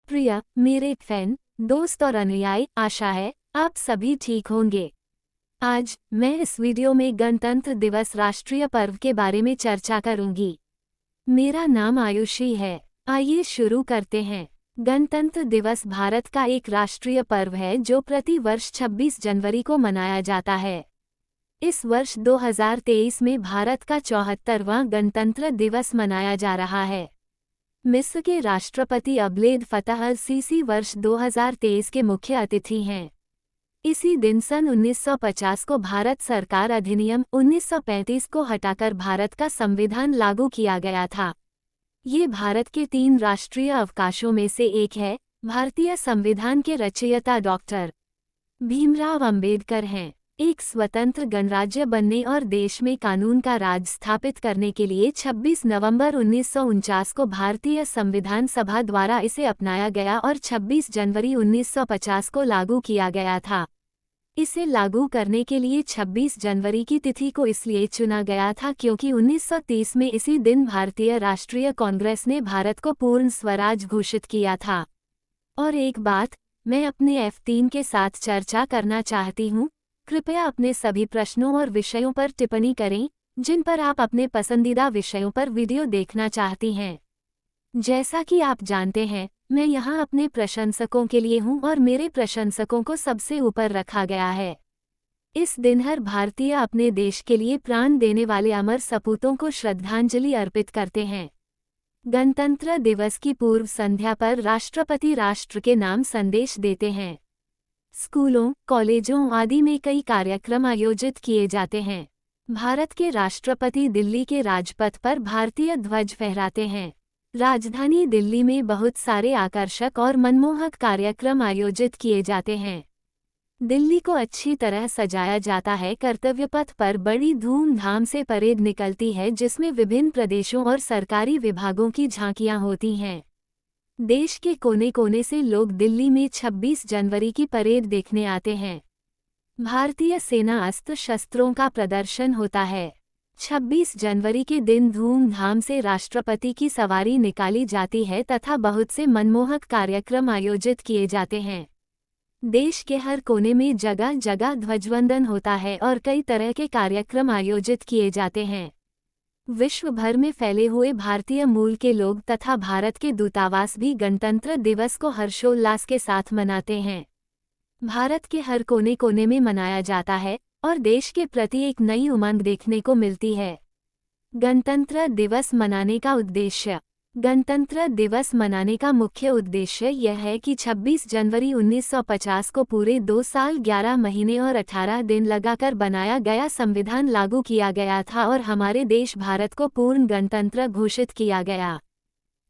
प्रिय मेरे फैन दोस्त और अनुयायी, आशा है आप सभी ठीक होंगे। आज मैं इस वीडियो में गणतंत्र दिवस राष्ट्रीय पर्व के बारे में चर्चा करूंगी। मेरा नाम आयुषी है। आइए शुरू करते हैं। गणतंत्र दिवस भारत का एक राष्ट्रीय पर्व है जो प्रति वर्ष 26 जनवरी को मनाया जाता है। इस वर्ष 2023 में भारत का 74वां गणतंत्र दिवस मनाया जा रहा है। मिस्र के राष्ट्रपति अब्देल फत्ताह अल-सीसी वर्ष 2023 के मुख्य अतिथि हैं। इसी दिन सन 1950 को भारत सरकार अधिनियम 1935 को हटाकर भारत का संविधान लागू किया गया था। ये भारत के 3 राष्ट्रीय अवकाशों में से एक है। भारतीय संविधान के रचयिता डॉक्टर भीमराव अंबेडकर हैं। एक स्वतंत्र गणराज्य बनने और देश में कानून का राज स्थापित करने के लिए 26 नवंबर 1949 को भारतीय संविधान सभा द्वारा इसे अपनाया गया और 26 जनवरी 1950 को लागू किया गया था। इसे लागू करने के लिए 26 जनवरी की तिथि को इसलिए चुना गया था क्योंकि 1930 में इसी दिन भारतीय राष्ट्रीय कांग्रेस ने भारत को पूर्ण स्वराज घोषित किया था। और एक बात मैं अपने F3 के साथ चर्चा करना चाहती हूँ। कृपया अपने सभी प्रश्नों और विषयों पर टिप्पणी करें जिन पर आप अपने पसंदीदा विषयों पर वीडियो देखना चाहती हैं। जैसा कि आप जानते हैं, मैं यहाँ अपने प्रशंसकों के लिए हूँ और मेरे प्रशंसकों को सबसे ऊपर रखा गया है। इस दिन हर भारतीय अपने देश के लिए प्राण देने वाले अमर सपूतों को श्रद्धांजलि अर्पित करते हैं। गणतंत्र दिवस की पूर्व संध्या पर राष्ट्रपति राष्ट्र के नाम संदेश देते हैं। स्कूलों, कॉलेजों आदि में कई कार्यक्रम आयोजित किए जाते हैं। भारत के राष्ट्रपति दिल्ली के राजपथ पर भारतीय ध्वज फहराते हैं। राजधानी दिल्ली में बहुत सारे आकर्षक और मनमोहक कार्यक्रम आयोजित किए जाते हैं। दिल्ली को अच्छी तरह सजाया जाता है। कर्तव्य पथ पर बड़ी धूमधाम से परेड निकलती है जिसमें विभिन्न प्रदेशों और सरकारी विभागों की झांकियां होती हैं। देश के कोने कोने से लोग दिल्ली में 26 जनवरी की परेड देखने आते हैं। भारतीय सेना अस्त्र शस्त्रों का प्रदर्शन होता है। 26 जनवरी के दिन धूमधाम से राष्ट्रपति की सवारी निकाली जाती है तथा बहुत से मनमोहक कार्यक्रम आयोजित किए जाते हैं। देश के हर कोने में जगह जगह ध्वजवंदन होता है और कई तरह के कार्यक्रम आयोजित किए जाते हैं। विश्व भर में फैले हुए भारतीय मूल के लोग तथा भारत के दूतावास भी गणतंत्र दिवस को हर्षोल्लास के साथ मनाते हैं। भारत के हर कोने कोने में मनाया जाता है और देश के प्रति एक नई उमंग देखने को मिलती है। गणतंत्र दिवस मनाने का उद्देश्य। गणतंत्र दिवस मनाने का मुख्य उद्देश्य यह है कि 26 जनवरी 1950 को पूरे 2 साल 11 महीने और 18 दिन लगाकर बनाया गया संविधान लागू किया गया था और हमारे देश भारत को पूर्ण गणतंत्र घोषित किया गया।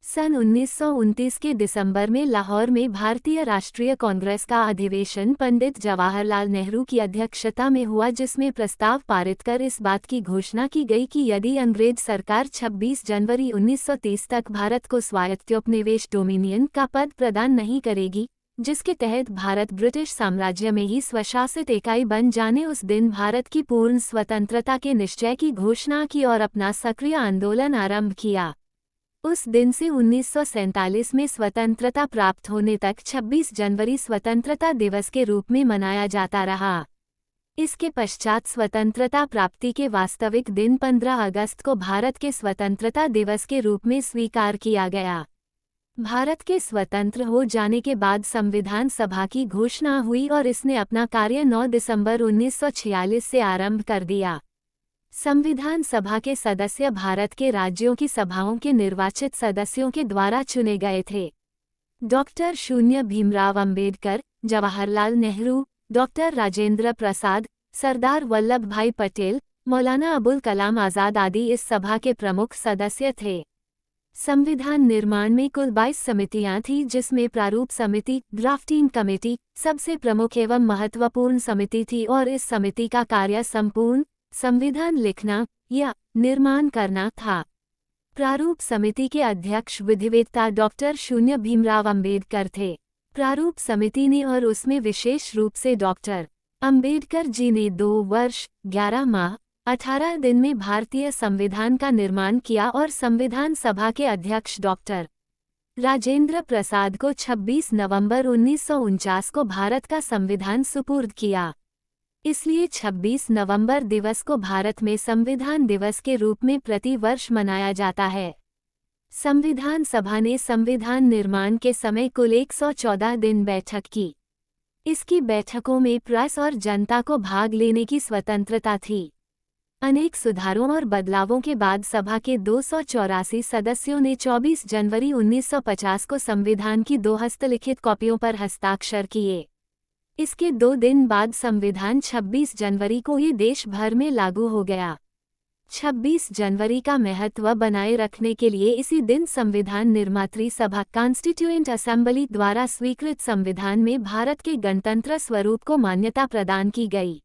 सन 1929 के दिसंबर में लाहौर में भारतीय राष्ट्रीय कांग्रेस का अधिवेशन पंडित जवाहरलाल नेहरू की अध्यक्षता में हुआ जिसमें प्रस्ताव पारित कर इस बात की घोषणा की गई कि यदि अंग्रेज सरकार 26 जनवरी 1930 तक भारत को स्वायत्तोपनिवेश डोमिनियन का पद प्रदान नहीं करेगी, जिसके तहत भारत ब्रिटिश साम्राज्य में ही स्वशासित इकाई बन जाने, उस दिन भारत की पूर्ण स्वतंत्रता के निश्चय की घोषणा की और अपना सक्रिय आंदोलन आरंभ किया। उस दिन से 1947 में स्वतंत्रता प्राप्त होने तक 26 जनवरी स्वतंत्रता दिवस के रूप में मनाया जाता रहा। इसके पश्चात स्वतंत्रता प्राप्ति के वास्तविक दिन 15 अगस्त को भारत के स्वतंत्रता दिवस के रूप में स्वीकार किया गया। भारत के स्वतंत्र हो जाने के बाद संविधान सभा की घोषणा हुई और इसने अपना कार्य 9 दिसंबर 1946 से आरंभ कर दिया। संविधान सभा के सदस्य भारत के राज्यों की सभाओं के निर्वाचित सदस्यों के द्वारा चुने गए थे। डॉक्टर शून्य भीमराव अंबेडकर, जवाहरलाल नेहरू, डॉक्टर राजेंद्र प्रसाद, सरदार वल्लभ भाई पटेल, मौलाना अबुल कलाम आज़ाद आदि इस सभा के प्रमुख सदस्य थे। संविधान निर्माण में कुल 22 समितियां थीं जिसमें प्रारूप समिति, ड्राफ्टिंग कमेटी सबसे प्रमुख एवं महत्वपूर्ण समिति थी और इस समिति का कार्य संपूर्ण संविधान लिखना या निर्माण करना था। प्रारूप समिति के अध्यक्ष विधिवेत्ता डॉक्टर शून्य भीमराव अंबेडकर थे। प्रारूप समिति ने और उसमें विशेष रूप से डॉक्टर अंबेडकर जी ने 2 वर्ष 11 माह 18 दिन में भारतीय संविधान का निर्माण किया और संविधान सभा के अध्यक्ष डॉक्टर राजेंद्र प्रसाद को 26 नवंबर 1949 को भारत का संविधान सुपुर्द किया। इसलिए 26 नवंबर दिवस को भारत में संविधान दिवस के रूप में प्रति वर्ष मनाया जाता है। संविधान सभा ने संविधान निर्माण के समय कुल 114 दिन बैठक की। इसकी बैठकों में प्रेस और जनता को भाग लेने की स्वतंत्रता थी। अनेक सुधारों और बदलावों के बाद सभा के 284 सदस्यों ने 24 जनवरी 1950 को संविधान की 2 हस्तलिखित कॉपियों पर हस्ताक्षर किए। इसके 2 दिन बाद संविधान 26 जनवरी को ये देश भर में लागू हो गया। 26 जनवरी का महत्व बनाए रखने के लिए इसी दिन संविधान निर्मात्री सभा कॉन्स्टिट्यूएंट असेंबली द्वारा स्वीकृत संविधान में भारत के गणतंत्र स्वरूप को मान्यता प्रदान की गई।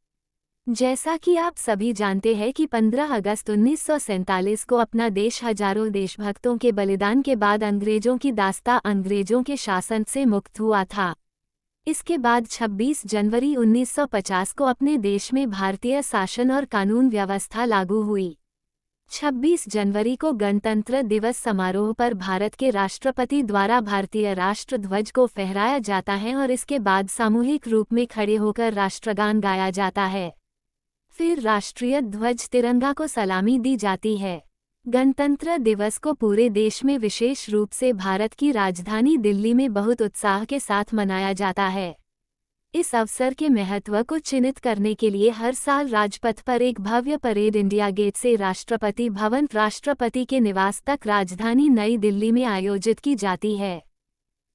जैसा कि आप सभी जानते हैं कि 15 अगस्त 1947 को अपना देश हजारों देशभक्तों के बलिदान के बाद अंग्रेजों की दास्तां अंग्रेजों के शासन से मुक्त हुआ था। इसके बाद 26 जनवरी 1950 को अपने देश में भारतीय शासन और कानून व्यवस्था लागू हुई। 26 जनवरी को गणतंत्र दिवस समारोह पर भारत के राष्ट्रपति द्वारा भारतीय राष्ट्र ध्वज को फहराया जाता है और इसके बाद सामूहिक रूप में खड़े होकर राष्ट्रगान गाया जाता है। फिर राष्ट्रीय ध्वज तिरंगा को सलामी दी जाती है। गणतंत्र दिवस को पूरे देश में विशेष रूप से भारत की राजधानी दिल्ली में बहुत उत्साह के साथ मनाया जाता है। इस अवसर के महत्व को चिन्हित करने के लिए हर साल राजपथ पर एक भव्य परेड इंडिया गेट से राष्ट्रपति भवन राष्ट्रपति के निवास तक राजधानी नई दिल्ली में आयोजित की जाती है।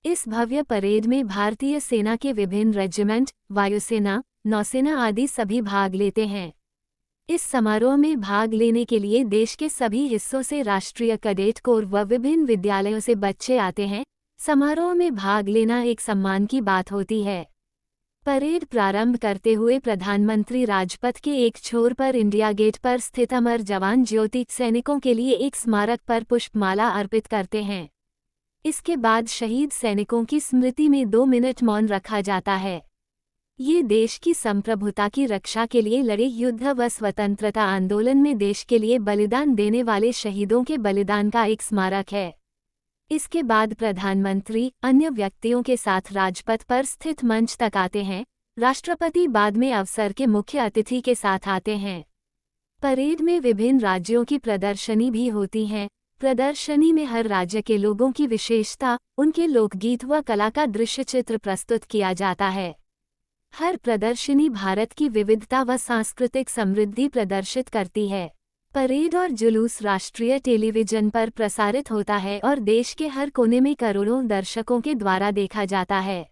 इस भव्य परेड में भारतीय सेना के विभिन्न रेजिमेंट, वायुसेना, नौसेना आदि सभी भाग लेते हैं। इस समारोह में भाग लेने के लिए देश के सभी हिस्सों से राष्ट्रीय कैडेट कोर व विभिन्न विद्यालयों से बच्चे आते हैं। समारोह में भाग लेना एक सम्मान की बात होती है। परेड प्रारंभ करते हुए प्रधानमंत्री राजपथ के एक छोर पर इंडिया गेट पर स्थित अमर जवान ज्योति सैनिकों के लिए एक स्मारक पर पुष्पमाला अर्पित करते हैं। इसके बाद शहीद सैनिकों की स्मृति में 2 मिनट मौन रखा जाता है। ये देश की संप्रभुता की रक्षा के लिए लड़े युद्ध व स्वतंत्रता आंदोलन में देश के लिए बलिदान देने वाले शहीदों के बलिदान का एक स्मारक है। इसके बाद प्रधानमंत्री अन्य व्यक्तियों के साथ राजपथ पर स्थित मंच तक आते हैं। राष्ट्रपति बाद में अवसर के मुख्य अतिथि के साथ आते हैं। परेड में विभिन्न राज्यों की प्रदर्शनी भी होती है। प्रदर्शनी में हर राज्य के लोगों की विशेषता, उनके लोकगीत व कला का दृश्य चित्र प्रस्तुत किया जाता है। हर प्रदर्शनी भारत की विविधता व सांस्कृतिक समृद्धि प्रदर्शित करती है। परेड और जुलूस राष्ट्रीय टेलीविजन पर प्रसारित होता है और देश के हर कोने में करोड़ों दर्शकों के द्वारा देखा जाता है।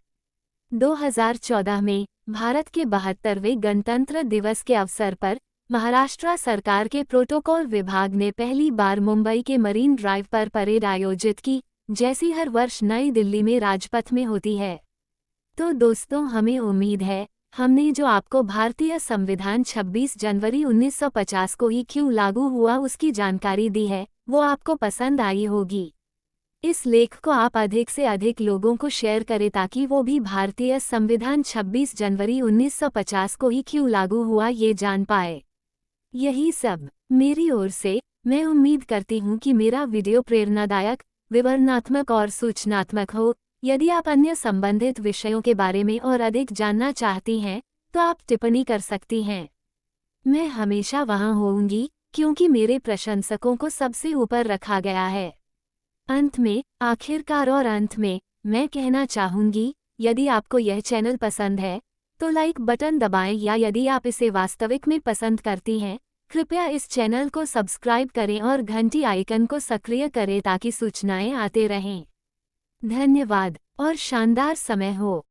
2014 में भारत के 72वें गणतंत्र दिवस के अवसर पर महाराष्ट्र सरकार के प्रोटोकॉल विभाग ने पहली बार मुंबई के मरीन ड्राइव पर परेड आयोजित की, जैसी हर वर्ष नई दिल्ली में राजपथ में होती है। तो दोस्तों, हमें उम्मीद है हमने जो आपको भारतीय संविधान 26 जनवरी 1950 को ही क्यों लागू हुआ उसकी जानकारी दी है, वो आपको पसंद आई होगी। इस लेख को आप अधिक से अधिक लोगों को शेयर करें ताकि वो भी भारतीय संविधान 26 जनवरी 1950 को ही क्यों लागू हुआ ये जान पाए। यही सब मेरी ओर से। मैं उम्मीद करती हूँ कि मेरा वीडियो प्रेरणादायक, विवरणात्मक और सूचनात्मक हो। यदि आप अन्य संबंधित विषयों के बारे में और अधिक जानना चाहती हैं, तो आप टिप्पणी कर सकती हैं। मैं हमेशा वहां होऊंगी क्योंकि मेरे प्रशंसकों को सबसे ऊपर रखा गया है। अंत में, आखिरकार और अंत में, मैं कहना चाहूंगी, यदि आपको यह चैनल पसंद है, तो लाइक बटन दबाएं या यदि आप इसे वास्तविक में पसंद करती हैं, कृपया इस चैनल को सब्सक्राइब करें और घंटी आइकन को सक्रिय करें ताकि सूचनाएं आते रहें। धन्यवाद और शानदार समय हो।